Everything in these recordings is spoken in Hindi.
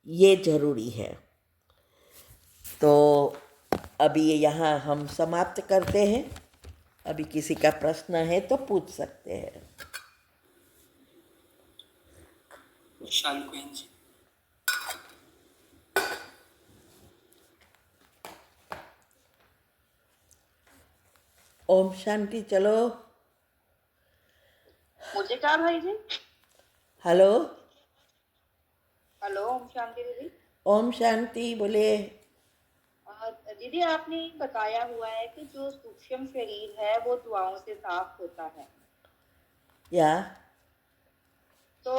ये ज़रूरी है। तो अभी यहाँ हम समाप्त करते हैं। अभी किसी का प्रश्न है तो पूछ सकते हैं। शालू बहन जी। ओम शांति। चलो, मुझे कहा भाई जी। हेलो। हेलो, ओम शांति दीदी। ओम शांति बोले। दीदी, आपने बताया हुआ है कि जो सूक्ष्म शरीर है वो दुआओं से साफ होता है। या तो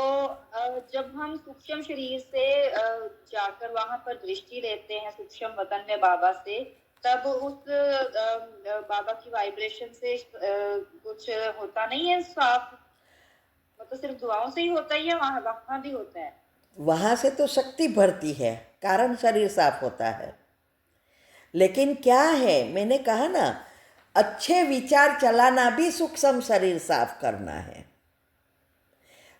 जब हम सूक्ष्म शरीर से जाकर वहां पर दृष्टि लेते हैं सूक्ष्म वतन में बाबा से, तब उस बाबा की वाइब्रेशन से कुछ होता नहीं है साफ? मतलब सिर्फ दुआओं से ही होता है या वहां भी होता है? वहाँ से तो शक्ति भरती है, कारण शरीर साफ होता है। लेकिन क्या है, मैंने कहा ना, अच्छे विचार चलाना भी सूक्ष्म शरीर साफ करना है।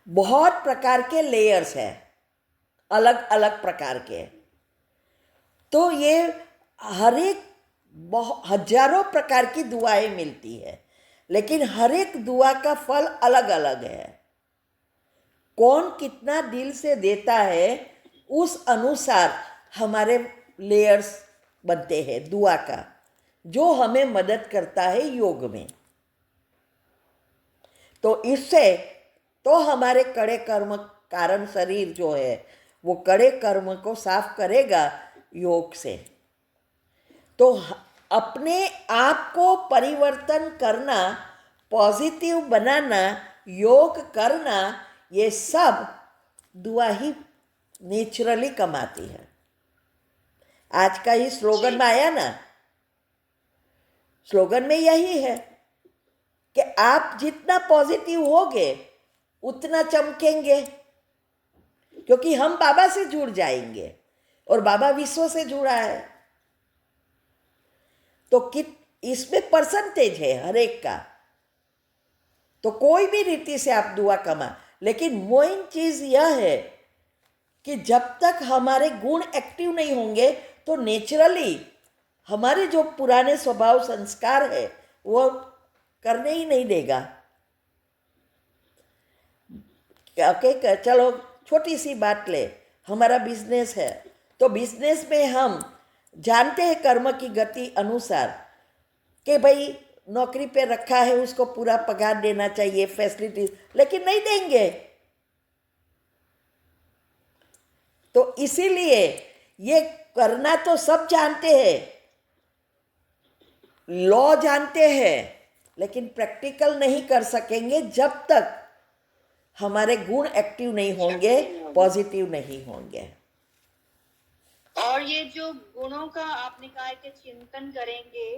बहुत प्रकार के लेयर्स है, अलग अलग प्रकार के। तो ये हर एक हजारों प्रकार की दुआएं मिलती है, लेकिन हर एक दुआ का फल अलग अलग है। कौन कितना दिल से देता है उस अनुसार हमारे लेयर्स बनते हैं दुआ का, जो हमें मदद करता है योग में। तो इससे तो हमारे कड़े कर्म कारण शरीर जो है वो कड़े कर्म को साफ करेगा योग से। तो अपने आप को परिवर्तन करना, पॉजिटिव बनाना, योग करना, ये सब दुआ ही नेचुरली कमाती है। आज का ही स्लोगन में आया ना, स्लोगन में यही है कि आप जितना पॉजिटिव होगे उतना चमकेंगे, क्योंकि हम बाबा से जुड़ जाएंगे और बाबा विश्व से जुड़ा है। तो इसमें परसेंटेज है हर एक का। तो कोई भी रीति से आप दुआ कमा, लेकिन मेन चीज यह है कि जब तक हमारे गुण एक्टिव नहीं होंगे तो नेचुरली हमारे जो पुराने स्वभाव संस्कार है वो करने ही नहीं देगा। ओके, चलो छोटी सी बात ले, हमारा बिजनेस है, तो बिजनेस में हम जानते हैं कर्म की गति अनुसार कि भाई नौकरी पे रखा है उसको पूरा पगार देना चाहिए, फैसिलिटीज, लेकिन नहीं देंगे। तो इसीलिए ये करना तो सब जानते हैं, लॉ जानते हैं, लेकिन प्रैक्टिकल नहीं कर सकेंगे जब तक हमारे गुण एक्टिव नहीं होंगे, पॉजिटिव नहीं होंगे। और ये जो गुणों का आपने कहा है कि चिंतन करेंगे,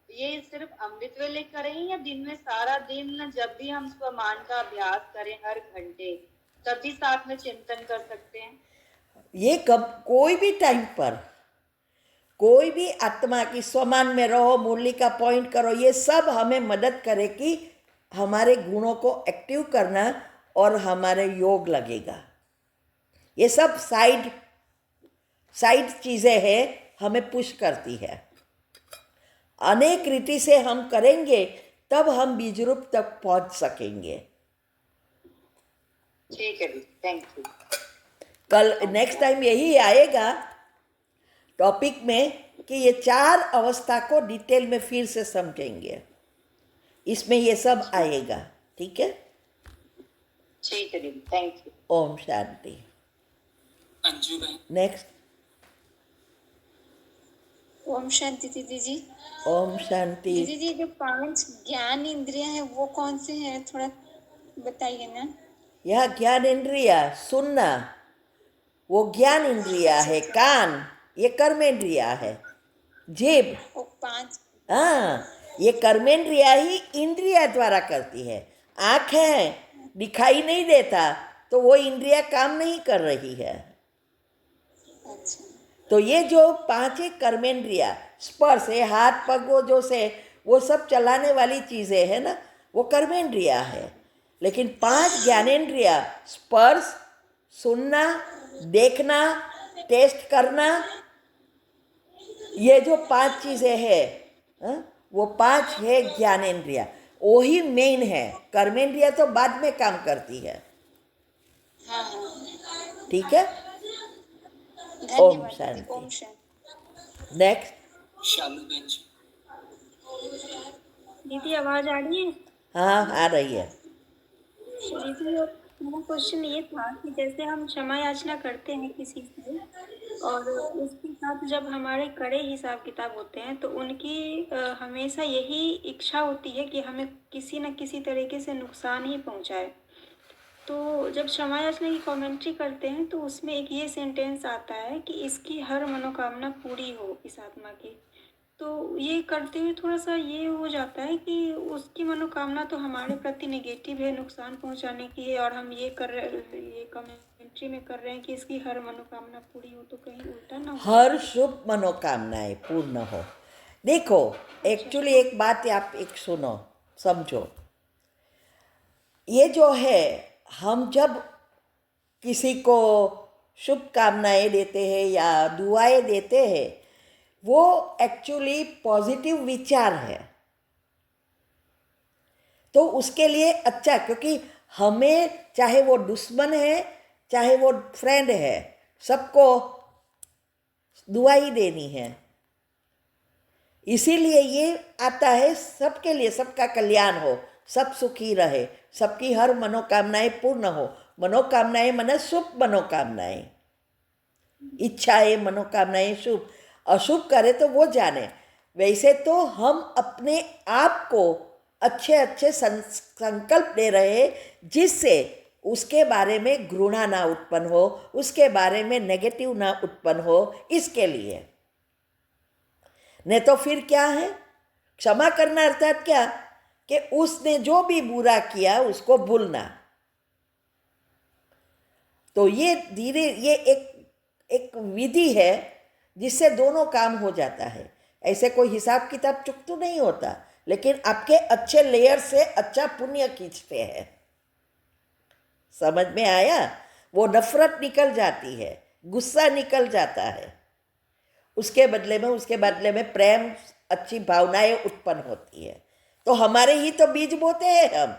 ये सिर्फ अमृत वेले करें या दिन में सारा दिन जब भी हम स्वमान का अभ्यास करें हर घंटे, तब भी साथ में चिंतन कर सकते हैं? ये कब, कोई भी टाइम पर, कोई भी आत्मा की स्वमान में रहो, मुरली का पॉइंट करो, ये सब हमें मदद करे कि हमारे गुणों को एक्टिव करना और हमारे योग लगेगा। ये सब साइड चीज़ें हैं, हमें पुश करती है। अनेक रीति से हम करेंगे तब हम बीज रूप तक पहुंच सकेंगे। ठीक है, थैंक यू। कल नेक्स्ट टाइम यही आएगा टॉपिक में कि ये 4 अवस्था को डिटेल में फिर से समझेंगे, इसमें ये सब आएगा। ठीक है, ठीक है दीदी, थैंक यू। ओम शांति। अंजू बहन। नेक्स्ट। ओम शांति दीदी जी। ओम शांति। दीदी जी, जो 5 ज्ञान इंद्रियां हैं वो कौन से हैं, थोड़ा बताइए ना। यह ज्ञान इंद्रिया, सुनना वो ज्ञान इंद्रिया है। कान ये कर्मेंद्रिया है। जीभ, वो 5। हाँ, ये कर्मेंद्रिया ही इंद्रिया द्वारा करती है। आँख है, दिखाई नहीं देता, तो वो इंद्रिया काम नहीं कर रही है। अच्छा। तो ये जो 5 कर्मेंद्रिया, स्पर्श है, हाथ पग वो जो से वो सब चलाने वाली चीज़ें है ना, वो कर्मेंद्रिया है। लेकिन 5 ज्ञानेंद्रिया, स्पर्श, सुनना, देखना, टेस्ट करना, ये जो 5 चीज़ें हैं, वो 5 है ज्ञानेंद्रिया, वही मेन है। कर्मेंद्रिया तो बाद में काम करती है। हाँ हाँ, ठीक है। ओम धन्यवाद दीदी। शांति। ओम शांति। नेक्स्ट। शालू बहन जी। दीदी आवाज आ रही है? हाँ, आ रही है। दीदी मेरा क्वेश्चन ये था कि जैसे हम क्षमा याचना करते हैं किसी से, और उसके साथ जब हमारे कड़े हिसाब किताब होते हैं तो उनकी हमेशा यही इच्छा होती है कि हमें किसी न किसी तरीके से नुकसान ही पहुंचाए। तो जब क्षमा याचना की कमेंट्री करते हैं तो उसमें एक ये सेंटेंस आता है कि इसकी हर मनोकामना पूरी हो इस आत्मा की। तो ये करते हुए थोड़ा सा ये हो जाता है कि उसकी मनोकामना तो हमारे प्रति नेगेटिव है, नुकसान पहुंचाने की है, और हम ये कमेंट्री में कर रहे हैं कि इसकी हर मनोकामना पूरी हो, तो कहीं उल्टा ना हो। हर शुभ मनोकामनाएं पूर्ण हो। देखो, एक्चुअली एक बात आप एक सुनो, समझो। ये जो है, हम जब किसी को शुभकामनाएं देते हैं या दुआएं देते हैं, वो एक्चुअली पॉजिटिव विचार है। तो उसके लिए अच्छा, क्योंकि हमें चाहे वो दुश्मन है चाहे वो फ्रेंड है, सबको दुआ ही देनी है। इसीलिए ये आता है सबके लिए, सबका कल्याण हो, सब सुखी रहे, सबकी हर मनोकामनाएं पूर्ण हो। मनोकामनाएं माने शुभ मनोकामनाएं, इच्छाएं, मनोकामनाएं शुभ। अशुभ करे तो वो जाने। वैसे तो हम अपने आप को अच्छे अच्छे संकल्प दे रहे हैं, जिससे उसके बारे में घृणा ना उत्पन्न हो, उसके बारे में नेगेटिव ना उत्पन्न हो, इसके लिए। नहीं तो फिर क्या है, क्षमा करना अर्थात क्या कि उसने जो भी बुरा किया उसको भूलना। तो ये धीरे, ये एक विधि है जिससे दोनों काम हो जाता है। ऐसे कोई हिसाब किताब चुक तो नहीं होता, लेकिन आपके अच्छे लेयर से अच्छा पुण्य खींचते हैं। समझ में आया? वो नफरत निकल जाती है, गुस्सा निकल जाता है, उसके बदले में प्रेम, अच्छी भावनाएं उत्पन्न होती है। तो हमारे ही तो बीज बोते हैं हम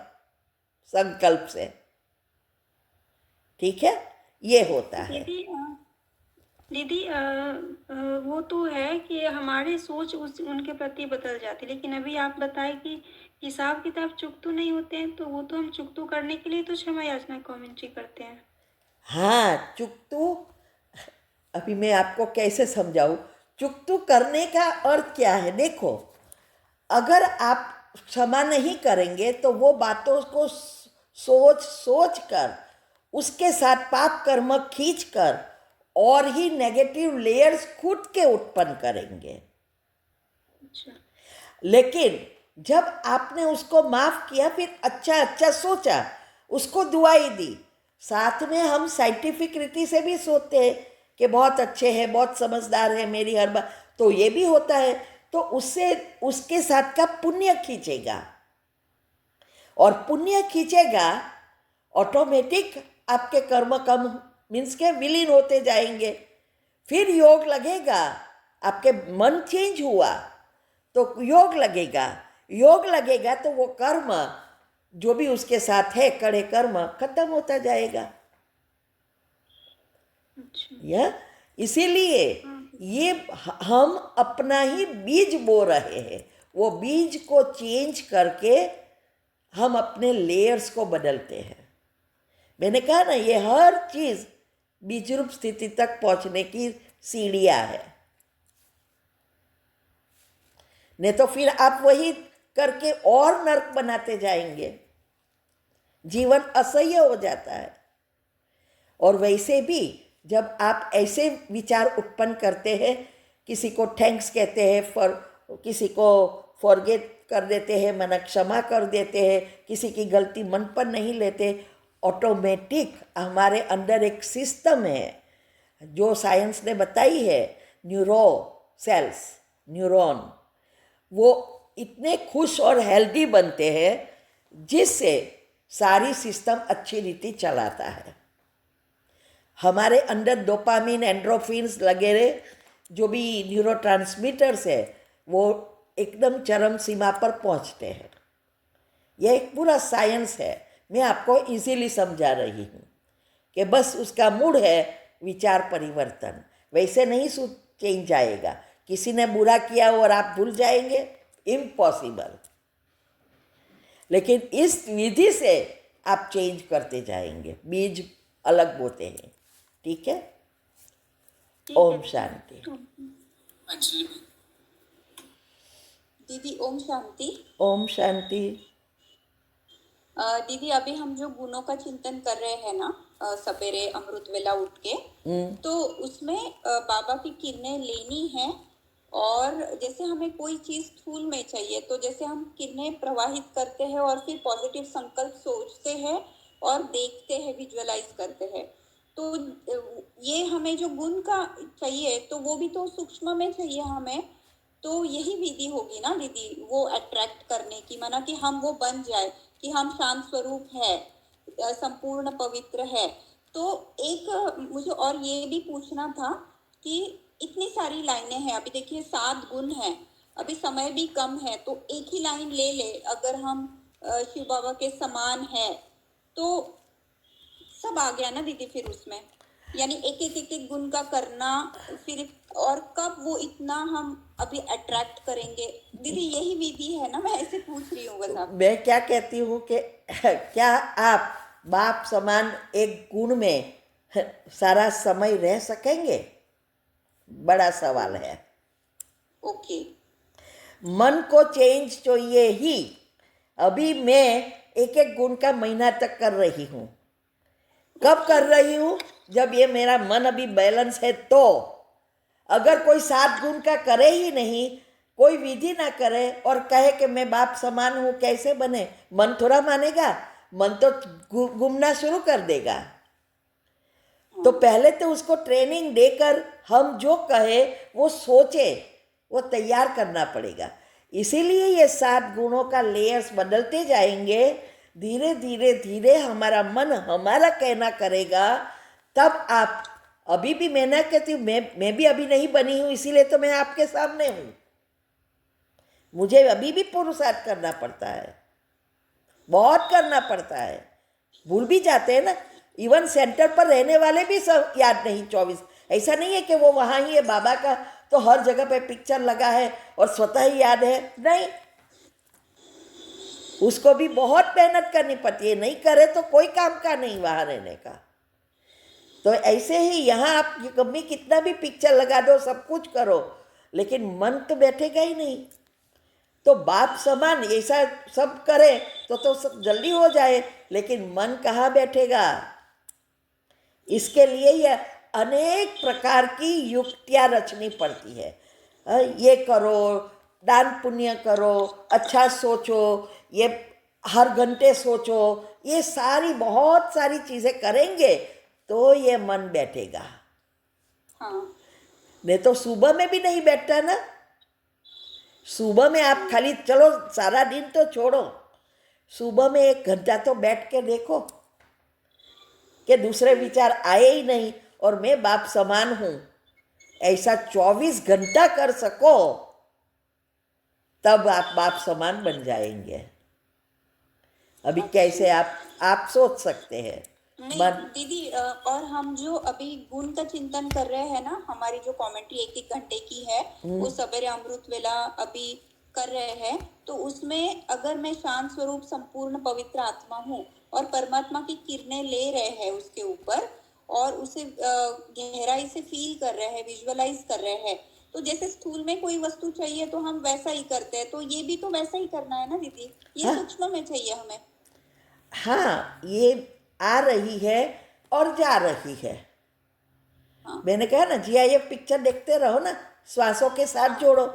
संकल्प से। ठीक है, ये होता है। दीदी वो तो है कि हमारी सोच उनके प्रति बदल जाती है, लेकिन अभी आप बताए कि हिसाब किताब चुकतू नहीं होते हैं, तो वो तो हम चुकतू करने के लिए तो क्षमा याचना कमेंट्री करते हैं। हाँ, चुकतू, अभी मैं आपको कैसे समझाऊं? चुकतू करने का अर्थ क्या है? देखो, अगर आप क्षमा नहीं करेंगे तो वो बातों को सोच कर, उसके साथ पाप कर्म खींच कर और ही नेगेटिव लेयर्स खुद के उत्पन्न करेंगे। अच्छा। लेकिन जब आपने उसको माफ किया, फिर अच्छा अच्छा सोचा, उसको दुआई दी, साथ में हम साइंटिफिक रीति से भी सोचते हैं कि बहुत अच्छे हैं, बहुत समझदार है, मेरी हर बात, तो ये भी होता है। तो उससे उसके साथ का पुण्य खींचेगा, और पुण्य खींचेगा, ऑटोमेटिक आपके कर्म कम मीन्स के विलीन होते जाएंगे। फिर योग लगेगा, आपके मन चेंज हुआ तो योग लगेगा तो वो कर्म जो भी उसके साथ है, कड़े कर्म खत्म होता जाएगा। अच्छा। या इसीलिए ये हम अपना ही बीज बो रहे हैं, वो बीज को चेंज करके हम अपने लेयर्स को बदलते हैं। मैंने कहा ना, ये हर चीज बीज रूप स्थिति तक पहुंचने की सीढ़ियां है। नहीं तो फिर आप वही करके और नर्क बनाते जाएंगे, जीवन असह्य हो जाता है। और वैसे भी जब आप ऐसे विचार उत्पन्न करते हैं, किसी को थैंक्स कहते हैं, किसी को फॉरगेट कर देते हैं, मन क्षमा कर देते हैं, किसी की गलती मन पर नहीं लेते, ऑटोमेटिक हमारे अंदर एक सिस्टम है जो साइंस ने बताई है, न्यूरॉन, वो इतने खुश और हेल्दी बनते हैं जिससे सारी सिस्टम अच्छी रीति चलाता है। हमारे अंदर डोपामिन, एंड्रोफिन्स वगैरह जो भी न्यूरोट्रांसमीटर्स है वो एकदम चरम सीमा पर पहुंचते हैं। यह एक पूरा साइंस है। मैं आपको इजीली समझा रही हूँ कि बस उसका मूड है विचार परिवर्तन, वैसे नहीं चेंज आएगा। किसी ने बुरा किया और आप भूल जाएंगे, इम्पॉसिबल। लेकिन इस विधि से आप चेंज करते जाएंगे, बीज अलग बोते हैं। ठीक है? ओम शांति। अंजलि बहन। दीदी ओम शांति। ओम शांति। दीदी अभी हम जो गुणों का चिंतन कर रहे हैं ना, सवेरे अमृत वेला उठ के, तो उसमें बाबा की किरणें लेनी है। और जैसे हमें कोई चीज स्थूल में चाहिए तो जैसे हम किरणें प्रवाहित करते हैं और फिर पॉजिटिव संकल्प सोचते हैं और देखते हैं, विजुअलाइज करते हैं। तो ये हमें जो गुण का चाहिए तो वो भी तो सूक्ष्म में चाहिए हमें। तो यही विधि होगी ना दीदी, वो अट्रैक्ट करने की, माना कि हम वो बन जाए कि हम शांत स्वरूप है, संपूर्ण पवित्र है। तो एक मुझे और ये भी पूछना था कि इतनी सारी लाइनें हैं, अभी देखिए 7 गुण हैं, अभी समय भी कम है, तो एक ही लाइन ले ले, अगर हम शिव बाबा के समान है तो सब आ गया ना दीदी फिर उसमें। यानी एक गुण का करना फिर, और कब वो इतना हम अभी अट्रैक्ट करेंगे दीदी, यही विधि है ना? मैं ऐसे पूछ रही हूँ बस। आप मैं क्या कहती हूँ कि क्या आप बाप समान एक गुण में सारा समय रह सकेंगे? बड़ा सवाल है। ओके। मन को चेंज चाहिए ही। अभी मैं एक एक गुण का महीना तक कर रही हूँ। कब कर रही हूँ? जब ये मेरा मन अभी बैलेंस है तो। अगर कोई 7 गुण का करे ही नहीं, कोई विधि ना करे और कहे कि मैं बाप समान हूँ, कैसे बने? मन थोड़ा मानेगा, मन तो घूमना शुरू कर देगा। तो पहले तो उसको ट्रेनिंग देकर हम जो कहे वो सोचे, वो तैयार करना पड़ेगा। इसीलिए ये 7 गुणों का लेयर्स बदलते जाएंगे। धीरे धीरे धीरे हमारा मन हमारा कहना करेगा, तब आप। अभी भी मैं ना कहती हूँ, मैं भी अभी नहीं बनी हूँ, इसीलिए तो मैं आपके सामने हूँ। मुझे अभी भी पुरुषार्थ करना पड़ता है, बहुत करना पड़ता है। भूल भी जाते हैं ना। इवन सेंटर पर रहने वाले भी सब याद नहीं 24। ऐसा नहीं है कि वो वहाँ ही है, बाबा का तो हर जगह पे पिक्चर लगा है और स्वतः ही याद है, नहीं। उसको भी बहुत मेहनत करनी पड़ती है, नहीं करे तो कोई काम का नहीं वहाँ रहने का। तो ऐसे ही यहाँ आप कभी कितना भी पिक्चर लगा दो, सब कुछ करो, लेकिन मन तो बैठेगा ही नहीं। तो बाप समान ऐसा सब करे तो सब जल्दी हो जाए, लेकिन मन कहाँ बैठेगा? इसके लिए यह अनेक प्रकार की युक्तियाँ रचनी पड़ती है। ये करो, दान पुण्य करो, अच्छा सोचो, ये हर घंटे सोचो, ये सारी बहुत सारी चीज़ें करेंगे तो ये मन बैठेगा। हाँ। नहीं तो सुबह में भी नहीं बैठता ना। सुबह में आप खाली चलो, सारा दिन तो छोड़ो, सुबह में 1 घंटा तो बैठ के देखो कि दूसरे विचार आए ही नहीं और मैं बाप समान हूँ। ऐसा 24 घंटा कर सको तब आप बाप समान बन जाएंगे। अभी कैसे आप सोच सकते हैं? नहीं दीदी, और हम जो अभी गुण का चिंतन कर रहे हैं ना, हमारी जो कमेंट्री 1 घंटे की है, वो सवेरे अमृत वेला अभी कर रहे हैं, तो उसमें अगर मैं शांत स्वरूप संपूर्ण पवित्र आत्मा हूँ और परमात्मा की किरणें ले रहे हैं उसके ऊपर और उसे गहराई से फील कर रहे हैं, विजुअलाइज कर रहे हैं, तो जैसे स्थूल में कोई वस्तु चाहिए तो हम वैसा ही करते हैं, तो ये भी तो वैसा ही करना है ना दीदी? ये सूक्ष्म में चाहिए हमें। हाँ, ये आ रही है और जा रही है। हाँ। मैंने कहा ना, GIF पिक्चर देखते रहो ना, श्वासों के साथ जोड़ो।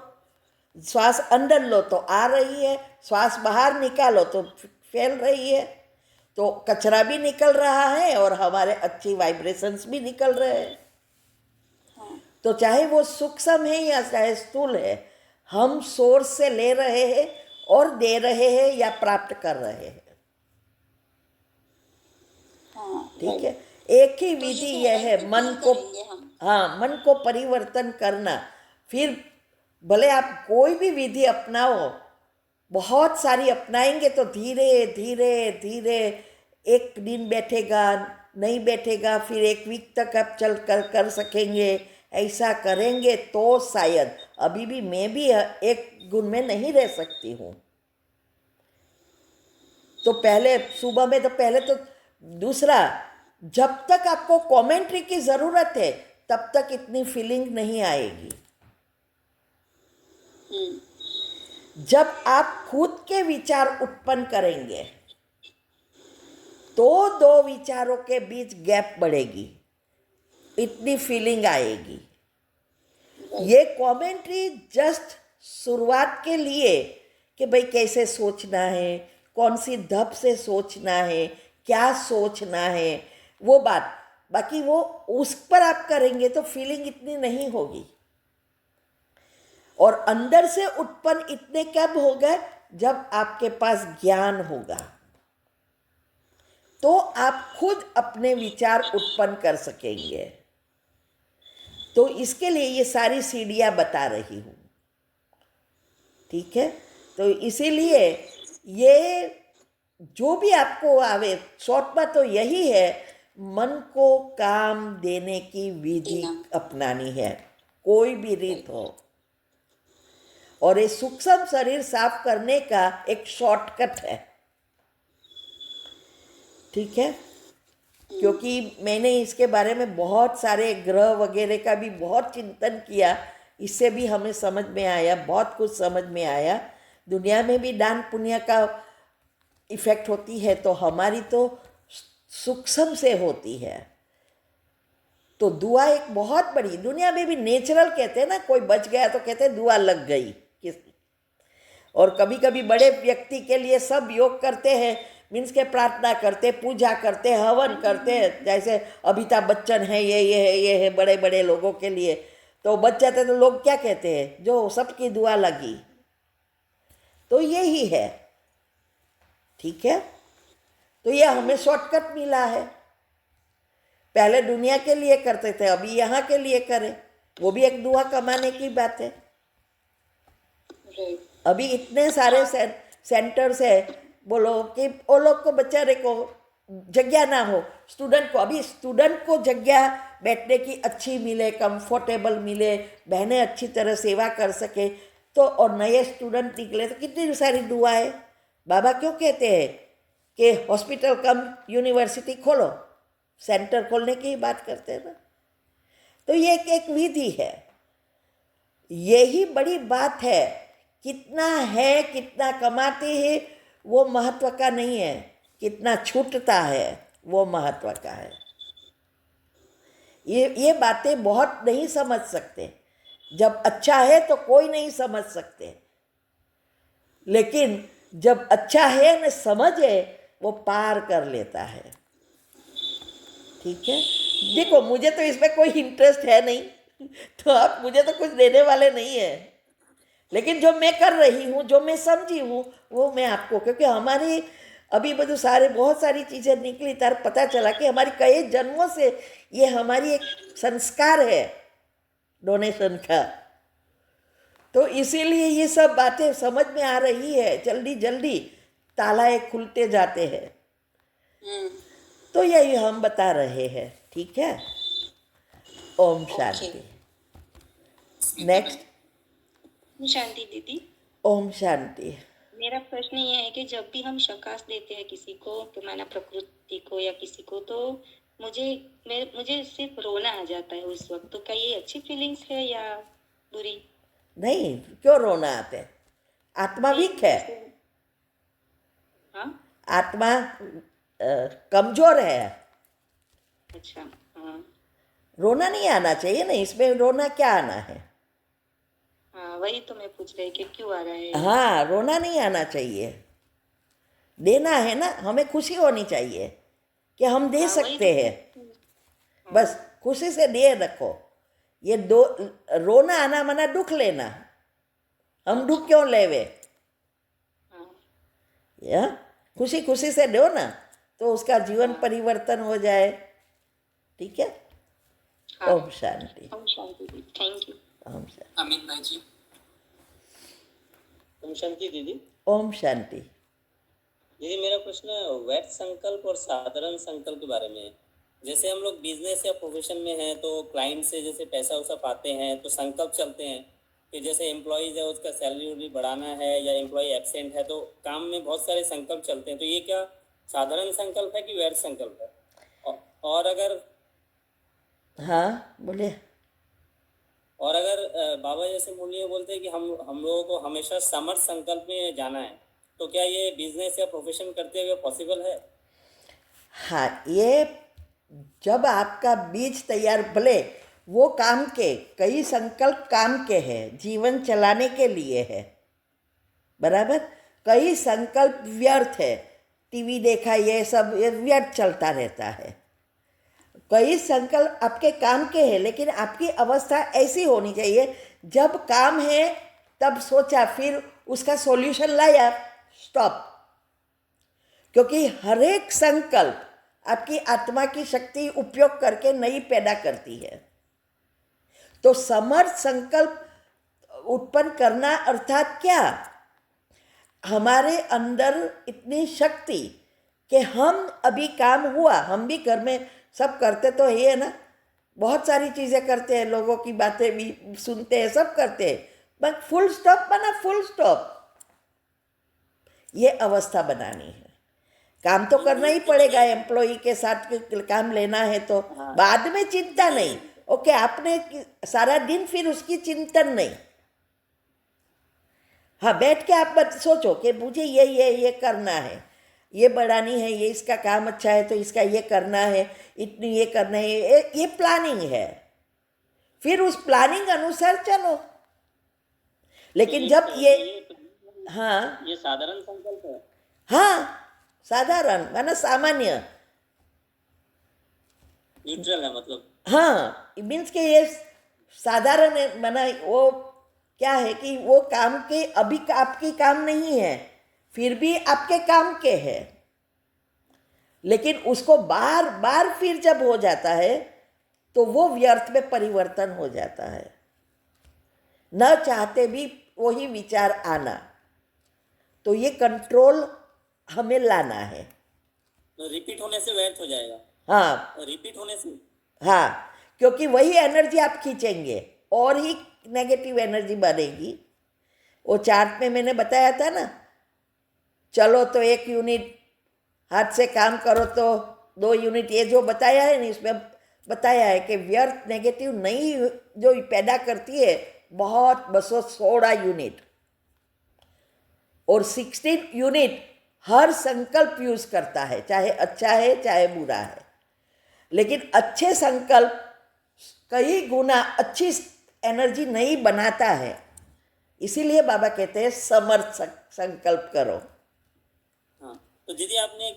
श्वास अंदर लो तो आ रही है, श्वास बाहर निकालो तो फैल रही है। तो कचरा भी निकल रहा है और हमारे अच्छी वाइब्रेशंस भी निकल रहे हैं। तो चाहे वो सूक्ष्म है या चाहे स्थूल है, हम सोर्स से ले रहे हैं और दे रहे हैं या प्राप्त कर रहे हैं। ठीक है? एक ही तो विधि ये यह है ऐसे मन feel को, करेंगे हम। हाँ, मन को परिवर्तन करना। फिर भले आप कोई भी विधि अपनाओ, बहुत सारी अपनाएंगे तो धीरे धीरे धीरे एक दिन बैठेगा, नहीं बैठेगा, फिर एक वीक तक आप चल कर सकेंगे। ऐसा करेंगे तो शायद, अभी भी मैं भी एक गुण में नहीं रह सकती हूँ। तो पहले सुबह में, तो पहले तो दूसरा, जब तक आपको कमेंट्री की ज़रूरत है तब तक इतनी फीलिंग नहीं आएगी। जब आप खुद के विचार उत्पन्न करेंगे तो दो विचारों के बीच गैप बढ़ेगी, इतनी फीलिंग आएगी। ये कमेंट्री जस्ट शुरुआत के लिए कि भाई कैसे सोचना है, कौन सी धप से सोचना है, क्या सोचना है, वो बात। बाकी वो उस पर आप करेंगे तो फीलिंग इतनी नहीं होगी। और अंदर से उत्पन्न इतने कब होगा, जब आपके पास ज्ञान होगा, तो आप खुद अपने विचार उत्पन्न कर सकेंगे। तो इसके लिए ये सारी सीढ़ियाँ बता रही हूँ, ठीक है। तो इसीलिए ये जो भी आपको आवे, शॉर्ट में तो यही है, मन को काम देने की विधि अपनानी है, कोई भी रीत हो। और ये सूक्ष्म शरीर साफ करने का एक शॉर्टकट है, ठीक है। क्योंकि मैंने इसके बारे में बहुत सारे ग्रह वगैरह का भी बहुत चिंतन किया, इससे भी हमें समझ में आया, बहुत कुछ समझ में आया। दुनिया में भी दान पुण्य का इफ़ेक्ट होती है, तो हमारी तो सूक्ष्म से होती है। तो दुआ एक बहुत बड़ी, दुनिया में भी नेचुरल कहते हैं ना, कोई बच गया तो कहते हैं दुआ लग गई किसी। और कभी कभी बड़े व्यक्ति के लिए सब योग करते हैं, मीन्स के प्रार्थना करते, पूजा करते, हवन करते हैं। जैसे अमिताभ बच्चन है, ये है बड़े बड़े लोगों के लिए। तो बच जाते तो लोग क्या कहते हैं, जो सबकी दुआ लगी। तो यही है, ठीक है। तो ये हमें शॉर्टकट मिला है। पहले दुनिया के लिए करते थे, अभी यहाँ के लिए करें, वो भी एक दुआ कमाने की बात है। अभी इतने सारे सेंटर्स है, बोलो कि वो लोग को बेचारे को जगह ना हो, स्टूडेंट को, अभी स्टूडेंट को जगह बैठने की अच्छी मिले, कंफर्टेबल मिले, बहनें अच्छी तरह सेवा कर सके, तो और नए स्टूडेंट निकले तो कितनी सारी दुआ है। बाबा क्यों कहते हैं कि हॉस्पिटल कम यूनिवर्सिटी खोलो, सेंटर खोलने की बात करते हैं ना। तो ये एक विधि है, यही बड़ी बात है। कितना है, कितना कमाते हैं, वो महत्व का नहीं है, कितना छूटता है वो महत्व का है। ये बातें बहुत नहीं समझ सकते। जब अच्छा है तो कोई नहीं समझ सकते, लेकिन जब अच्छा है न समझे, वो पार कर लेता है, ठीक है। देखो मुझे तो इसमें कोई इंटरेस्ट है नहीं, तो आप मुझे तो कुछ देने वाले नहीं है, लेकिन जो मैं कर रही हूँ, जो मैं समझी हूँ, वो मैं आपको, क्योंकि हमारी अभी બધું सारे बहुत सारी चीज़ें निकली, तार पता चला कि हमारी कई जन्मों से ये हमारी एक संस्कार है डोनेशन का। तो इसीलिए ये सब बातें समझ में आ रही है, जल्दी जल्दी तालाए खुलते जाते हैं। तो यही हम बता रहे हैं, ठीक है। ओम शांति। नेक्स्ट। शांति दीदी। ओम शांति। मेरा प्रश्न ये है कि जब भी हम शकास देते हैं किसी को, कि माना प्रकृति को या किसी को, तो मुझे सिर्फ रोना आ जाता है उस वक्त। तो क्या ये अच्छी फीलिंग्स है या बुरी? नहीं, क्यों रोना आते है? आत्मा वीक है। हाँ, आत्मा कमजोर है। अच्छा, हाँ रोना नहीं आना चाहिए ना, इसमें रोना क्या आना है? हाँ, वही तो मैं पूछ रही कि क्यों आ रहा है। हाँ, रोना नहीं आना चाहिए, देना है ना, हमें खुशी होनी चाहिए कि हम दे सकते हैं। बस खुशी से दे रखो। ये दो रोना आना मना दुख लेना, हम दुख क्यों लेवे? या खुशी खुशी से दो ना, तो उसका जीवन परिवर्तन हो जाए, ठीक है? हाँ। ओम शांति। ओम शांति दीदी, थैंक यू। ओम शांति। अमित भाई जी। ओम शांति दीदी। ओम शांति। दीदी मेरा प्रश्न वैध संकल्प और साधारण संकल्प के बारे में है। जैसे हम लोग बिजनेस या प्रोफेशन में हैं तो क्लाइंट से जैसे पैसा वैसा पाते हैं तो संकल्प चलते हैं कि जैसे एम्प्लॉयज़ है उसका सैलरी बढ़ाना है या एम्प्लॉय एब्सेंट है तो काम में बहुत सारे संकल्प चलते हैं। तो ये क्या साधारण संकल्प है कि वैध संकल्प है? और अगर हाँ बोलिए। और अगर बाबा जैसे मुरली बोलते हैं कि हम लोगों को हमेशा समर्थ संकल्प में जाना है तो क्या ये बिजनेस या प्रोफेशन करते हुए पॉसिबल है? हाँ, ये जब आपका बीज तैयार, भले वो काम के कई संकल्प काम के हैं, जीवन चलाने के लिए है, बराबर। कई संकल्प व्यर्थ है, टीवी देखा, ये सब ये व्यर्थ चलता रहता है। कई संकल्प आपके काम के हैं, लेकिन आपकी अवस्था ऐसी होनी चाहिए जब काम है तब सोचा, फिर उसका सॉल्यूशन लाया, स्टॉप। क्योंकि हर एक संकल्प आपकी आत्मा की शक्ति उपयोग करके नई पैदा करती है। तो समर्थ संकल्प उत्पन्न करना अर्थात क्या? हमारे अंदर इतनी शक्ति कि हम अभी काम हुआ, हम भी घर में सब करते तो ये है ना, बहुत सारी चीज़ें करते हैं, लोगों की बातें भी सुनते हैं, सब करते हैं, बस फुल स्टॉप बना, फुल स्टॉप। ये अवस्था बनानी है। काम तो करना ही पड़ेगा, एम्प्लॉई के साथ काम लेना है तो बाद में चिंता नहीं। ओके, आपने सारा दिन फिर उसकी चिंतन नहीं। हाँ, बैठ के आप बस सोचो कि मुझे ये करना है, ये बढ़ानी है, ये इसका काम अच्छा है तो इसका ये करना है, इतनी ये करना है, ये प्लानिंग है। फिर उस प्लानिंग अनुसार चलो। लेकिन जब ये हाँ, ये साधारण संकल्प है। हाँ, साधारण माना सामान्य, न्यूट्रल है मतलब। हाँ, मीन्स के ये साधारण है, माना वो क्या है कि वो काम के अभी आपकी काम नहीं है, फिर भी आपके काम के है, लेकिन उसको बार बार फिर जब हो जाता है तो वो व्यर्थ में परिवर्तन हो जाता है। न चाहते भी वही विचार आना, तो ये कंट्रोल हमें लाना है। तो रिपीट होने से व्यर्थ हो जाएगा। हाँ, रिपीट होने से हाँ, क्योंकि वही एनर्जी आप खींचेंगे और ही नेगेटिव एनर्जी बनेगी। वो चार्ट में मैंने बताया था ना, चलो तो 1 यूनिट, हाथ से काम करो तो 2 यूनिट, ये जो बताया है ना, इसमें बताया है कि व्यर्थ नेगेटिव नहीं जो पैदा करती है बहुत 216 यूनिट, और 16 यूनिट हर संकल्प यूज करता है, चाहे अच्छा है चाहे बुरा है। लेकिन अच्छे संकल्प कई गुना अच्छी एनर्जी नहीं बनाता है, इसीलिए बाबा कहते हैं समर्थ संकल्प करो। हाँ, तो दीदी आपने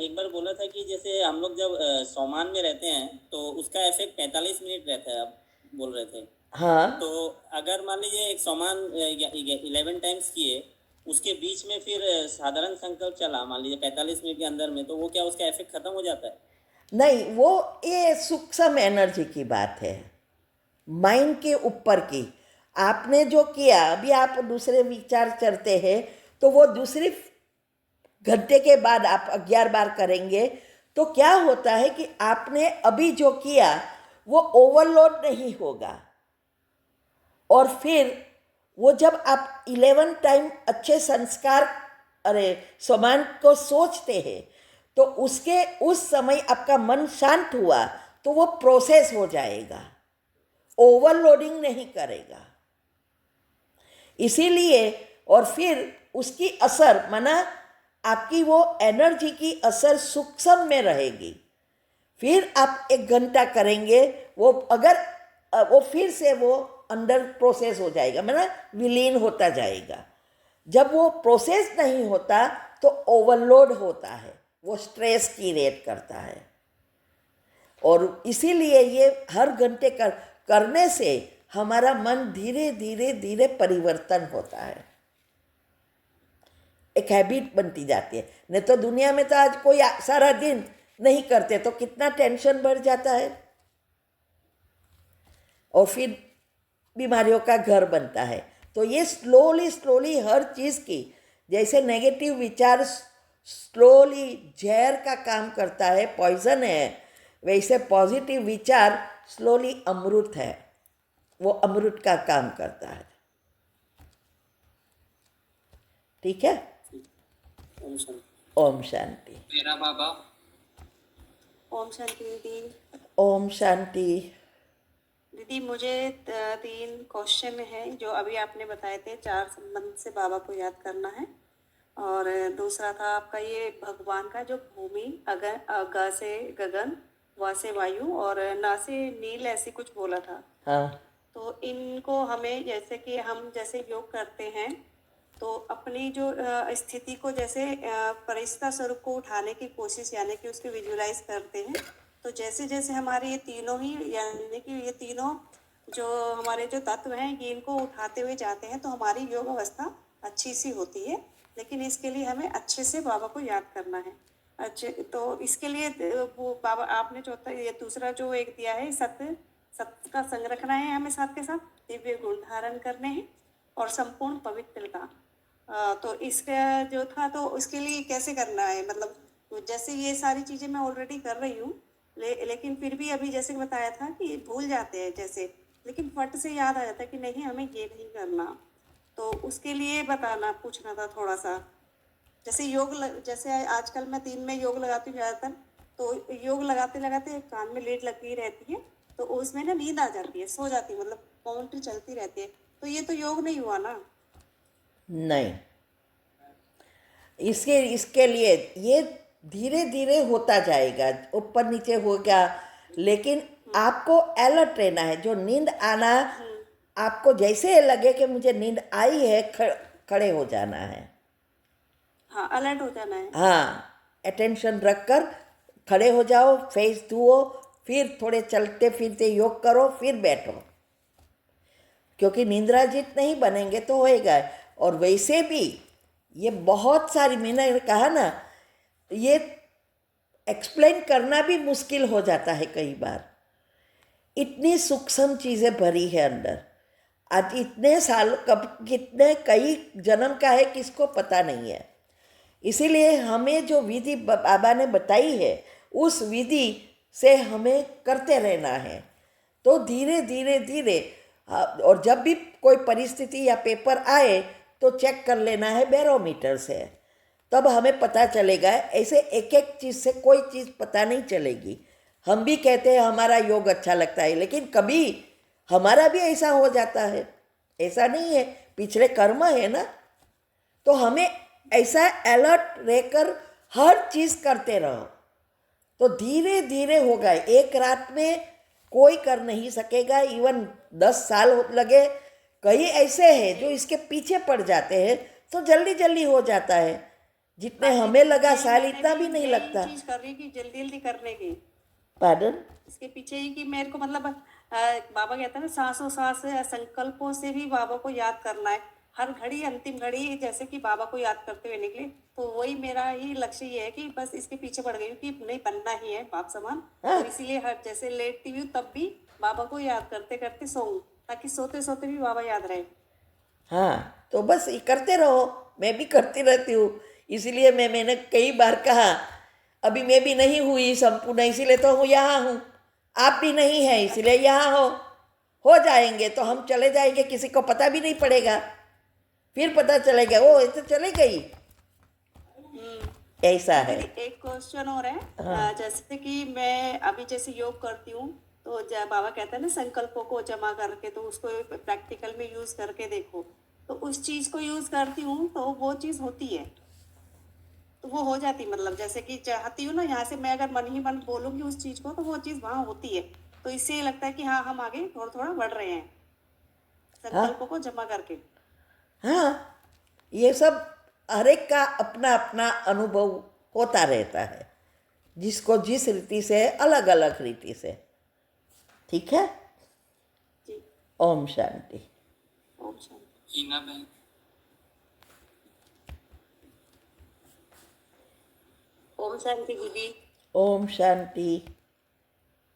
एक बार बोला था कि जैसे हम लोग जब सोमान में रहते हैं तो उसका इफेक्ट 45 मिनट रहता है, आप बोल रहे थे। हाँ, तो अगर मान लीजिए एक सोमान 11 टाइम्स किए, उसके बीच में फिर साधारण संकल्प चला मान लीजिए 45 मिनट के अंदर में, तो वो क्या उसका इफेक्ट खत्म हो जाता है? नहीं, वो ये सूक्ष्म एनर्जी की बात है, माइंड के ऊपर की। आपने जो किया, अभी आप दूसरे विचार चलते हैं तो वो दूसरी घंटे के बाद आप 11 बार करेंगे तो क्या होता है कि आपने अभी जो किया वो ओवरलोड नहीं होगा, और फिर वो जब आप 11 टाइम अच्छे संस्कार समान को सोचते हैं तो उसके उस समय आपका मन शांत हुआ तो वो प्रोसेस हो जाएगा, ओवरलोडिंग नहीं करेगा। इसीलिए, और फिर उसकी असर माना आपकी वो एनर्जी की असर सूक्ष्म में रहेगी। फिर आप 1 घंटा करेंगे, वो अगर वो फिर से वो अंदर प्रोसेस हो जाएगा, माना विलीन होता जाएगा। जब वो प्रोसेस नहीं होता तो ओवरलोड होता है, वो स्ट्रेस क्रिएट करता है। और इसीलिए ये हर घंटे करने से हमारा मन धीरे धीरे धीरे परिवर्तन होता है, एक हैबिट बनती जाती है। नहीं तो दुनिया में तो आज कोई सारा दिन नहीं करते तो कितना टेंशन बढ़ जाता है। और फिर बीमारियों का घर बनता है। तो ये स्लोली स्लोली हर चीज़ की, जैसे नेगेटिव विचार स्लोली जहर का काम करता है, पॉइजन है, वैसे पॉजिटिव विचार स्लोली अमृत है, वो अमृत का काम करता है। ठीक है। ओम शांति। ओम शांति। मेरा बाबा। ओम शांति दीदी। ओम शांति। दीदी मुझे 3 क्वेश्चन है जो अभी आपने बताए थे, 4 संबंध से बाबा को याद करना है, और दूसरा था आपका ये भगवान का जो भूमि, अगर ग से गगन, वा से वायु और ना से नील, ऐसी कुछ बोला था। हाँ। तो इनको हमें, जैसे कि हम जैसे योग करते हैं तो अपनी जो स्थिति को जैसे परिस्थिति स्वरूप को उठाने की कोशिश, यानी कि उसकी विजुलाइज करते हैं, तो जैसे जैसे हमारे ये तीनों ही, यानी कि ये तीनों जो हमारे जो तत्व हैं, ये इनको उठाते हुए जाते हैं तो हमारी योग अवस्था अच्छी सी होती है। लेकिन इसके लिए हमें अच्छे से बाबा को याद करना है। अच्छे, तो इसके लिए वो बाबा आपने चौथा, ये दूसरा जो एक दिया है, सत्य का संग रखना है हमें, साथ के साथ दिव्य गुण धारण करने हैं और संपूर्ण पवित्रता। तो इसका जो था, तो उसके लिए कैसे करना है, मतलब जैसे ये सारी चीज़ें मैं ऑलरेडी कर रही हूँ, लेकिन फिर भी अभी जैसे बताया था कि भूल जाते हैं जैसे, लेकिन फट से याद आ जाता है कि नहीं हमें ये नहीं करना। तो उसके लिए बताना, पूछना था थोड़ा सा। जैसे जैसे आजकल मैं दिन में योग लगाती हूँ ज़्यादातर, तो योग लगाते लगाते कान में लीड लगी रहती है, तो उसमें ना नींद आ जाती है, सो जाती है, मतलब काउंट चलती रहती है, तो ये तो योग नहीं हुआ ना। नहीं, इसके लिए ये धीरे धीरे होता जाएगा, ऊपर नीचे होगा, लेकिन आपको अलर्ट रहना है। जो नींद आना, आपको जैसे लगे कि मुझे नींद आई है, खड़े हो जाना है। हाँ, अलर्ट हो जाना है। हाँ, अटेंशन रखकर खड़े हो जाओ, फेस धुओ, फिर थोड़े चलते फिरते योग करो, फिर बैठो, क्योंकि निंद्राजित नहीं बनेंगे तो होएगा। और वैसे भी ये बहुत सारी, मैंने कहा ना, ये एक्सप्लेन करना भी मुश्किल हो जाता है कई बार, इतनी सूक्ष्म चीज़ें भरी है अंदर। आज इतने साल, कब कितने कई जन्म का है, किसको पता नहीं है। इसीलिए हमें जो विधि बाबा ने बताई है, उस विधि से हमें करते रहना है। तो धीरे धीरे धीरे, और जब भी कोई परिस्थिति या पेपर आए तो चेक कर लेना है बैरोमीटर से, तब हमें पता चलेगा। ऐसे एक एक चीज़ से कोई चीज़ पता नहीं चलेगी। हम भी कहते हैं हमारा योग अच्छा लगता है, लेकिन कभी हमारा भी ऐसा हो जाता है, ऐसा नहीं है, पिछले कर्म है ना। तो हमें ऐसा अलर्ट रहकर हर चीज़ करते रहो, तो धीरे धीरे होगा। एक रात में कोई कर नहीं सकेगा, इवन 10 साल लगे। कई ऐसे हैं जो इसके पीछे पड़ जाते हैं, तो जल्दी जल्दी हो जाता है। जितने हमें लगा साल, इतना भी नहीं लगता। चीज कर रही कि जल्दी जल्दी करने की। पार्डन? इसके पीछे ही कि मेरे को, मतलब बाबा कहते हैं ना, सांसों सांस संकल्पों से भी बाबा को याद करना है। हर घड़ी अंतिम घड़ी जैसे कि बाबा को याद करते हुए निकले। तो वही मेरा ही लक्ष्य ये है कि बस इसके पीछे पड़ गई हूँ कि नहीं, बनना ही है बाप समान। हाँ। तो इसीलिए हर जैसे लेटती हूँ तब भी बाबा को याद करते करते सोऊं, ताकि सोते सोते भी बाबा याद रहे। हाँ, तो बस ये करते रहो। मैं भी करती रहती हूँ, इसीलिए मैंने कई बार कहा, अभी मैं भी नहीं हुई संपूर्ण, इसीलिए तो हूँ, यहाँ हूँ। आप भी नहीं है, इसलिए यहाँ हो जाएंगे तो हम चले जाएंगे, किसी को पता भी नहीं पड़ेगा। फिर पता चलेगा वो ये तो चले गई। ऐसा है। एक क्वेश्चन और है। जैसे कि मैं अभी जैसे योग करती हूँ, तो बाबा कहते हैं ना, संकल्पों को जमा करके, तो उसको प्रैक्टिकल में यूज करके देखो। तो उस चीज को यूज करती हूँ तो वो चीज होती है, तो वो हो जाती, मतलब जैसे कि चाहती हूँ ना, यहाँ से मैं अगर मन ही मन बोलूंगी उस चीज को, तो वो चीज वहाँ होती है। तो इससे ये लगता है कि हाँ, हम आगे थोड़ा थोड़ा बढ़ रहे हैं संकल्पों को जमा करके। हाँ, ये सब हर एक का अपना अपना अनुभव होता रहता है, जिसको जिस रीति से, अलग अलग रीति से। ठीक है। जी। ओम शांति। ओम शांति। हीना बहन। ओम शांति दीदी। ओम शांति।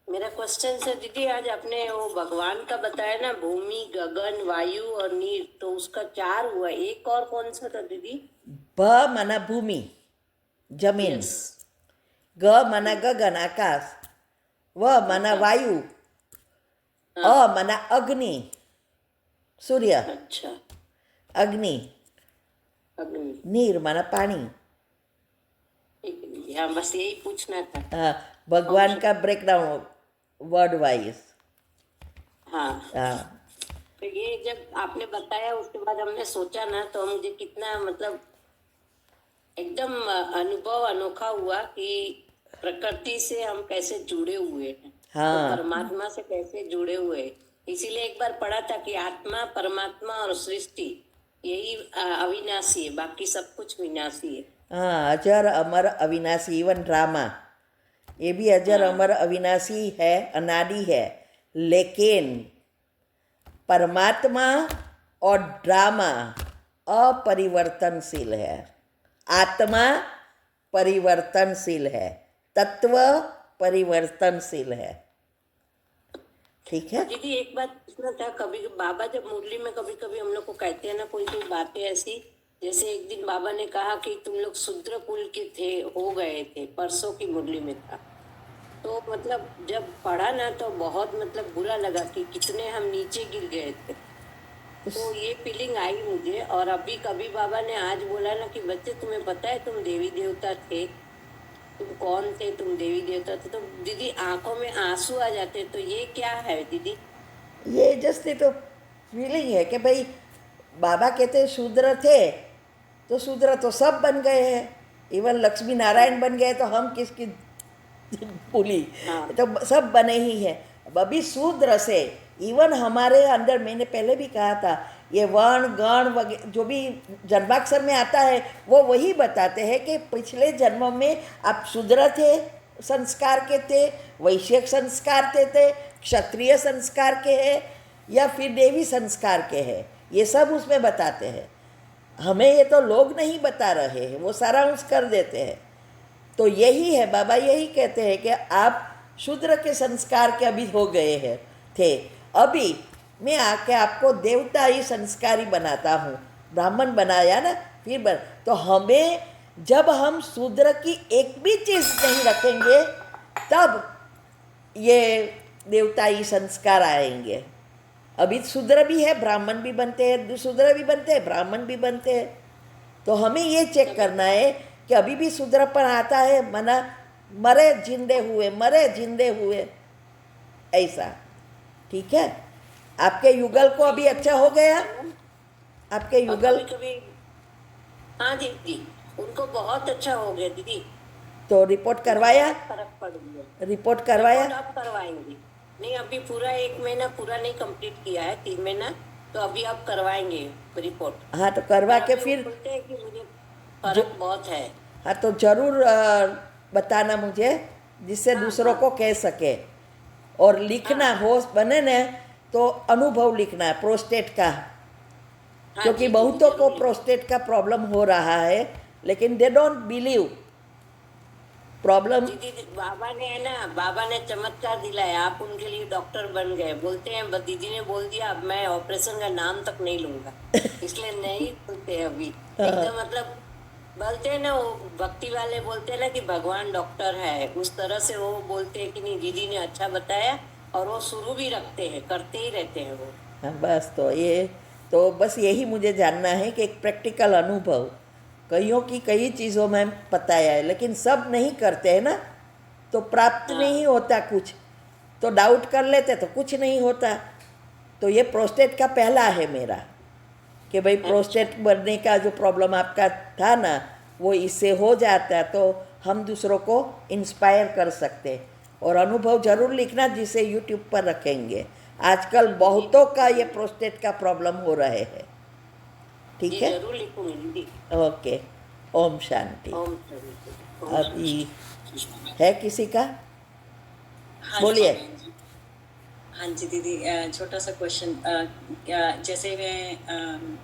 मेरा क्वेश्चन है दीदी, आज आपने वो भगवान का बताया ना, भूमि, गगन, वायु और नीर, तो उसका 4 हुआ, एक और कौन सा था दीदी? भ मना भूमि जमीन, यस। ग मना गगन आकाश, व मना वायु, अ मना अग्नि सूर्य, अच्छा, अग्नि, अग्नि। नीर मना पानी। ठीक है दीदी, हाँ बस यही पूछना था। हाँ, भगवान का ब्रेकडाउन वर्ड वाइज। हाँ, हाँ तो ये जब आपने बताया उसके बाद हमने सोचा ना, तो मुझे कितना मतलब एकदम अनुभव अनोखा हुआ कि प्रकृति से हम कैसे जुड़े हुए हैं, हाँ। तो परमात्मा से कैसे जुड़े हुए हैं। इसीलिए एक बार पढ़ा था कि आत्मा, परमात्मा और सृष्टि यही अविनाशी है, बाकी सब कुछ विनाशी है। हाँ, अजर अमर अविनाशी। इवन ड्रामा, ये भी अजर अमर अविनाशी है, अनादि है, लेकिन परमात्मा और ड्रामा अपरिवर्तनशील है। आत्मा परिवर्तनशील है, तत्व परिवर्तनशील है। ठीक है दीदी, एक बात पूछना था, कभी बाबा जब मुरली में कभी कभी हम लोग को कहते हैं ना कोई कोई बातें ऐसी, जैसे एक दिन बाबा ने कहा कि तुम लोग शूद्र कुल के थे, हो गए थे, परसों की मुरली में था। तो मतलब जब पढ़ा ना तो बहुत मतलब बुरा लगा कि कितने हम नीचे गिर गए थे। तो ये फीलिंग आई मुझे। और अभी कभी बाबा ने आज बोला ना कि बच्चे तुम्हें पता है तुम देवी देवता थे, तुम कौन थे, तुम देवी देवता थे, तो दीदी आंखों में आंसू आ जाते। तो ये क्या है दीदी? ये जस्ट तो फीलिंग है कि भाई बाबा कहते शूद्र थे, तो शूद्र तो सब बन गए हैं, इवन लक्ष्मी नारायण बन गए, तो हम किसकी बोली? तो सब बने ही हैं। अब अभी शूद्र से इवन हमारे अंदर, मैंने पहले भी कहा था, ये वर्ण गण वगैरह जो भी जन्माक्षर में आता है वो वही बताते हैं कि पिछले जन्म में आप शूद्र थे, संस्कार के थे, वैश्य संस्कार के थे, क्षत्रिय संस्कार के हैं, या फिर देवी संस्कार के हैं। ये सब उसमें बताते हैं। हमें ये तो लोग नहीं बता रहे हैं, वो सारांश कर देते हैं। तो यही है, बाबा यही कहते हैं कि आप शूद्र के संस्कार के अभी हो गए हैं थे, अभी मैं आके आपको देवता ही संस्कारी बनाता हूँ। ब्राह्मण बनाया ना, फिर तो हमें, जब हम शूद्र की एक भी चीज़ नहीं रखेंगे तब ये देवताई संस्कार आएंगे। अभी शूद्र भी है, ब्राह्मण भी बनते हैं, शूद्र भी बनते हैं, ब्राह्मण भी बनते हैं। तो हमें ये चेक करना है कि अभी भी शूद्रपन आता है, मना मरे जिंदे हुए, मरे जिंदे हुए, ऐसा। ठीक है, आपके युगल को अभी अच्छा हो गया? आपके युगल कभी हाँ दीदी, उनको बहुत अच्छा हो गया दीदी। तो रिपोर्ट करवाया? फर्क पड़ गया। रिपोर्ट करवाया? आप करवाएंगे? नहीं, अभी पूरा 1 महीना पूरा नहीं कंप्लीट किया है, 3 महीना, तो अभी आप करवाएंगे रिपोर्ट? हाँ, तो करवा के फिर बोलते हैं कि मुझे फर्क बहुत है। हाँ, तो जरूर बताना मुझे, जिससे दूसरों को कह सके। और लिखना हो बने न तो अनुभव लिखना है प्रोस्टेट का, क्योंकि बहुतों को प्रोस्टेट का प्रॉब्लम हो रहा है, लेकिन दे डोंट बिलीव प्रॉब्लम। दीदी, बाबा ने है ना, बाबा ने चमत्कार दिलाया, आप उनके लिए डॉक्टर बन गए। बोलते हैं, दीदी ने बोल दिया अब मैं ऑपरेशन का नाम तक नहीं लूंगा, इसलिए नहीं बोलते अभी। एकदम मतलब बोलते हैं ना, वो भक्ति वाले बोलते हैं ना कि भगवान डॉक्टर है, उस तरह से वो बोलते हैं कि नहीं दीदी ने अच्छा बताया, और वो शुरू भी रखते हैं, करते ही रहते हैं वो। हाँ, बस तो ये तो बस यही मुझे जानना है कि एक प्रैक्टिकल अनुभव, कईयों की कई चीज़ों में बताया है, लेकिन सब नहीं करते हैं ना, तो प्राप्त नहीं होता कुछ, तो डाउट कर लेते तो कुछ नहीं होता। तो ये प्रोस्टेट का पहला है मेरा, कि भाई प्रोस्टेट बनने का जो प्रॉब्लम आपका था ना, वो इससे हो जाता है, तो हम दूसरों को इंस्पायर कर सकते। और अनुभव जरूर लिखना, जिसे यूट्यूब पर रखेंगे। आजकल बहुतों का ये प्रोस्टेट का प्रॉब्लम हो रहे हैं। ठीक है, जरूर लिखूंगी दीदी। ओके, ओम शांति। ओम शांति। अभी है किसी का? बोलिए। हाँ जी दीदी, छोटा सा क्वेश्चन। जैसे मैं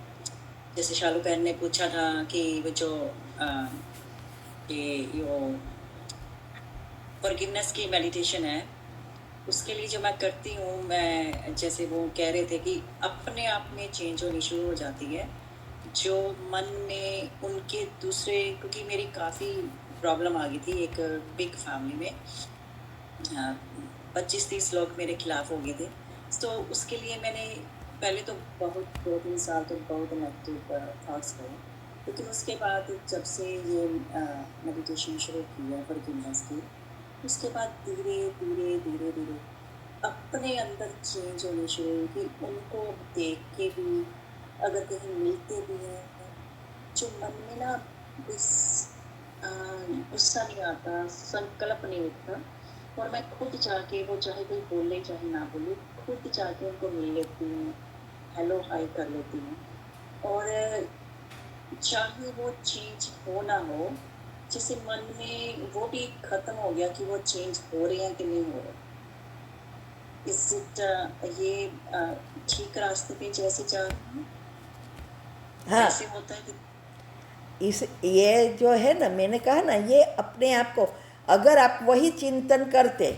जैसे शालू बहन ने पूछा था कि वो जो कि वो फॉरगिवनेस की मेडिटेशन है, उसके लिए जो मैं करती हूँ, मैं जैसे वो कह रहे थे कि अपने आप में चेंज होनी शुरू हो जाती है, जो मन में उनके दूसरे, क्योंकि मेरी काफ़ी प्रॉब्लम आ गई थी एक बिग फैमिली में, 25-30 लोग मेरे खिलाफ हो गए थे। तो उसके लिए मैंने पहले तो बहुत 2-3 साल तो बहुत नेगेटिव थॉट्स रहे, लेकिन उसके बाद जब से ये मेडिटेशन शुरू किया फॉरगिवनेस की, उसके बाद धीरे धीरे धीरे धीरे अपने अंदर चेंज होनी शुरू हुई कि उनको देख के भी, अगर कहीं मिलते भी हैं, जो मन में ना गुस्सा नहीं आता, संकल्प नहीं उठता, और मैं खुद जाके, वो चाहे कोई बोले चाहे ना बोले, खुद जाके उनको मिल लेती हूँ, हेलो हाय कर लेती हूँ। और चाहे वो चेंज हो ना हो, जैसे मन में वो भी खत्म हो गया कि वो चेंज हो रहे हैं कि नहीं हो रहे। इस ये ठीक रास्ते पे जैसे जा रहे हैं, हाँ, ऐसे होता है कि इस ये जो है ना, मैंने कहा ना, ये अपने आप को अगर आप वही चिंतन करते,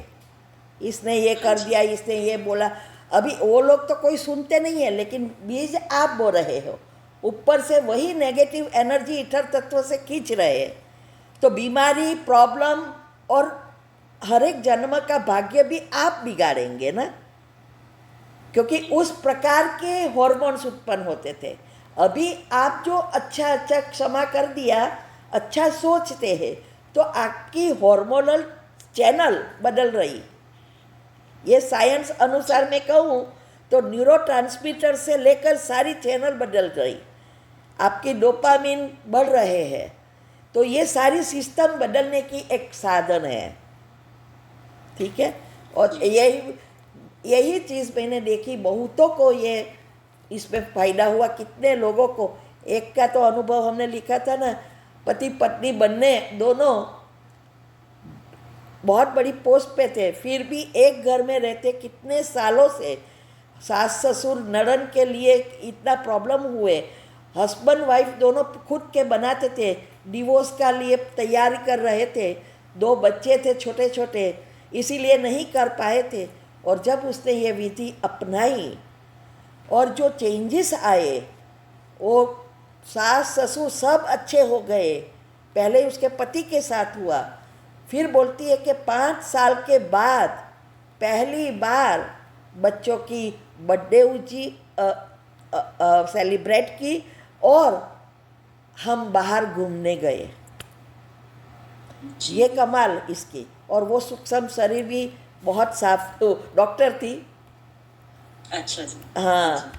इसने ये कर दिया, इसने ये बोला, अभी वो लोग तो कोई सुनते नहीं है, लेकिन बीज आप बो रहे हो, ऊपर से वही नेगेटिव एनर्जी ईथर तत्व से खींच रहे हैं, तो बीमारी, प्रॉब्लम और हर एक जन्म का भाग्य भी आप बिगाड़ेंगे ना, क्योंकि उस प्रकार के हॉर्मोन्स उत्पन्न होते थे। अभी आप जो अच्छा अच्छा क्षमा कर दिया, अच्छा सोचते हैं, तो आपकी हार्मोनल चैनल बदल रही। ये साइंस अनुसार मैं कहूँ तो न्यूरोट्रांसमीटर से लेकर सारी चैनल बदल गई, आपकी डोपामिन बढ़ रहे हैं, तो ये सारी सिस्टम बदलने की एक साधन है, ठीक है। और यही चीज़ मैंने देखी, बहुतों को ये इसमें फ़ायदा हुआ, कितने लोगों को। एक का तो अनुभव हमने लिखा था ना, पति पत्नी बनने दोनों बहुत बड़ी पोस्ट पे थे, फिर भी एक घर में रहते कितने सालों से, सास ससुर नड़न के लिए इतना प्रॉब्लम हुए, हस्बैंड वाइफ दोनों खुद के बनाते थे, डिवोर्स का लिए तैयारी कर रहे थे, 2 बच्चे थे छोटे छोटे, इसीलिए नहीं कर पाए थे। और जब उसने ये विधि अपनाई और जो चेंजेस आए, वो सास ससुर सब अच्छे हो गए। पहले उसके पति के साथ हुआ, फिर बोलती है कि 5 साल के बाद पहली बार बच्चों की बर्थडे उजी सेलिब्रेट की, और हम बाहर घूमने गए। ये कमाल इसकी। और वो सूक्ष्म शरीर भी बहुत साफ, तो डॉक्टर थी। अच्छा जी। हाँ,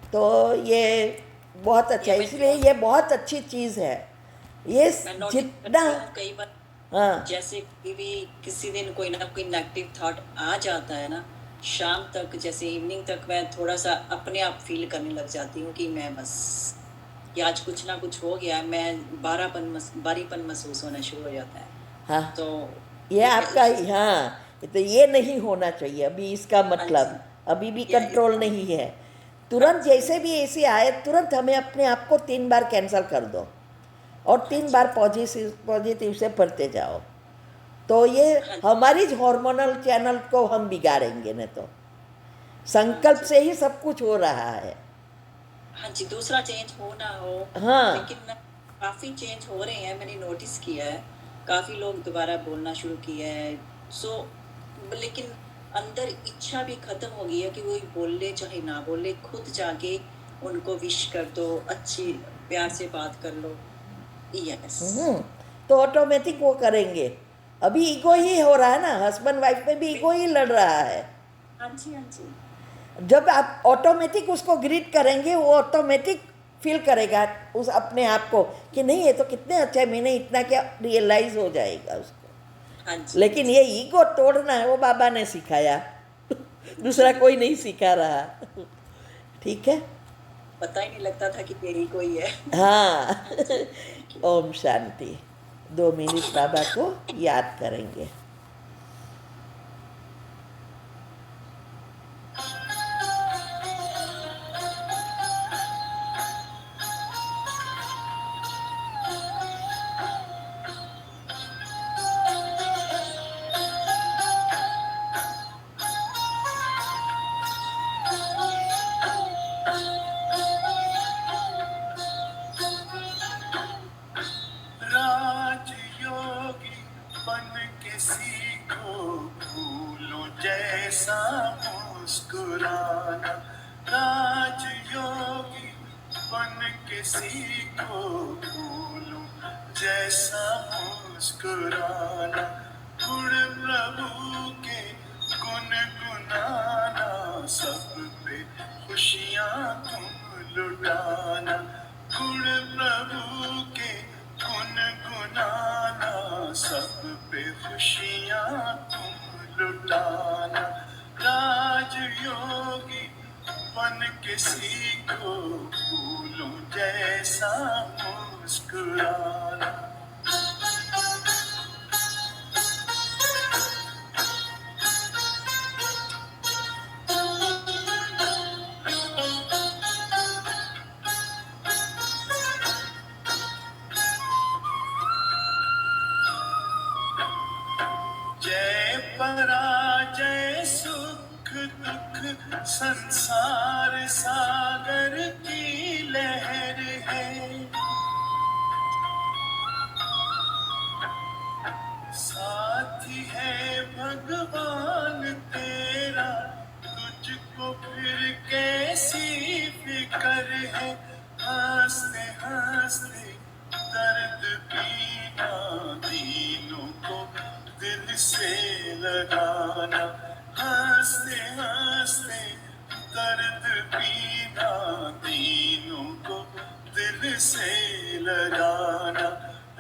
तो ये बहुत अच्छा है, इसलिए ये बहुत अच्छी चीज़ है ये। मैं नोटिस जितना करती हूँ कई बार, हाँ, जैसे भी किसी दिन कोई ना कोई नेगेटिव थॉट आ जाता है ना, शाम तक जैसे इवनिंग तक मैं थोड़ा सा अपने आप फील करने लग जाती हूँ कि मैं बस, कि आज कुछ ना कुछ हो गया, मैं बारीपन महसूस होना शुरू हो जाता है। हाँ, तो ये आपका ही, हाँ, तो ये नहीं होना चाहिए अभी, इसका मतलब अभी भी कंट्रोल नहीं है। तुरंत जैसे भी ऐसे आए, तुरंत हमें अपने आप को 3 बार कैंसिल कर दो और 3 बार पॉजिटिव से भरते जाओ, तो ये हमारी हार्मोनल चैनल को हम बिगाड़ेंगे नहीं, तो संकल्प से ही सब कुछ हो रहा है। हाँ जी, दूसरा चेंज हो ना हो, हाँ, लेकिन काफ़ी चेंज हो रहे हैं, मैंने नोटिस किया है, काफ़ी लोग दोबारा बोलना शुरू किया है। सो लेकिन अंदर इच्छा भी खत्म हो गई है कि कोई बोले चाहे ना बोले, खुद जाके उनको विश कर दो, अच्छी प्यार से बात कर लो। यस, तो ऑटोमेटिक वो करेंगे। अभी ईगो ही हो रहा है ना, हस्बैंड वाइफ में भी ईगो ही लड़ रहा है। हाँ जी, हाँ जी। जब आप ऑटोमेटिक उसको ग्रीट करेंगे, वो ऑटोमेटिक फील करेगा उस अपने आप को कि नहीं, ये तो कितने अच्छा है, मैंने इतना क्या, रियलाइज हो जाएगा उसको। हाँ जी, लेकिन ये ईगो तोड़ना है, वो बाबा ने सिखाया दूसरा कोई नहीं सिखा रहा। ठीक है, पता ही नहीं लगता था कि यही कोई है। हाँ ओम शांति। 2 मिनट बाबा को याद करेंगे। किसी को भूलूं जैसा मुस्कुराना, गुण प्रभु के गुनगुनाना, सब पे खुशियाँ तुम लुटाना, गुण प्रभु के गुनगुनाना, सब पे खुशियाँ तुम लुटाना, राजयोगी बन किसी को भूलूं जैसा मुस्कुराना। जय पराजय सुख दुख संसार सागर की लहर है, साथी है भगवान तेरा, तुझको फिर कैसी फिक्र है, हंसते हंसते दर्द पीना, दीनों को दिल से लगाना, हंसते हंसते दर्द पीना, दीनों को दिल से लगाना,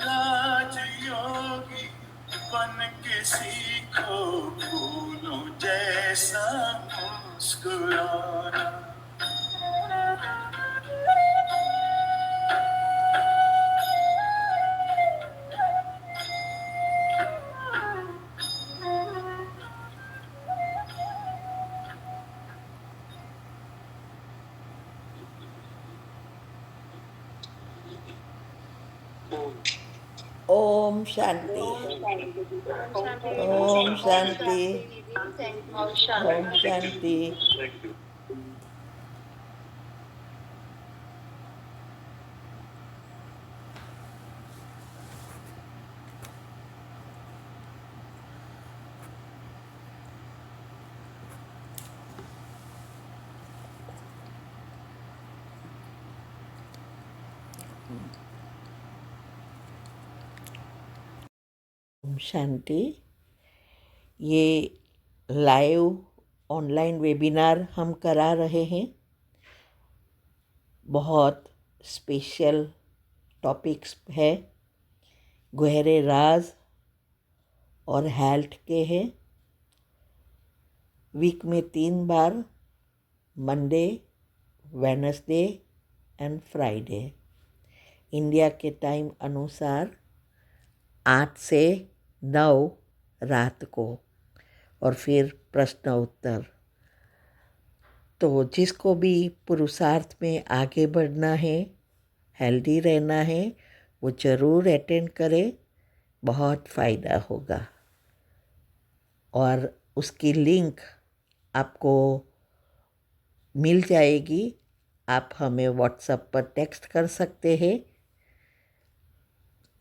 राजयोगी बन किसी को भूलूं जैसा मुस्कुराना। ओम शांति, ओम शांति, ओम शांति। ओम शांति। ये लाइव ऑनलाइन वेबिनार हम करा रहे हैं। बहुत स्पेशल टॉपिक्स है, गहरे राज और हेल्थ के हैं। वीक में 3 बार, Monday, Wednesday and Friday, India के टाइम अनुसार 8 से 9 रात को, और फिर प्रश्न उत्तर। तो जिसको भी पुरुषार्थ में आगे बढ़ना है, हेल्दी रहना है, वो ज़रूर अटेंड करे, बहुत फ़ायदा होगा। और उसकी लिंक आपको मिल जाएगी, आप हमें व्हाट्सएप पर टेक्स्ट कर सकते हैं,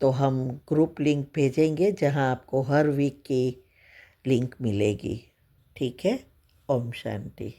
तो हम ग्रुप लिंक भेजेंगे जहां आपको हर वीक की लिंक मिलेगी। ठीक है। ओम शांति।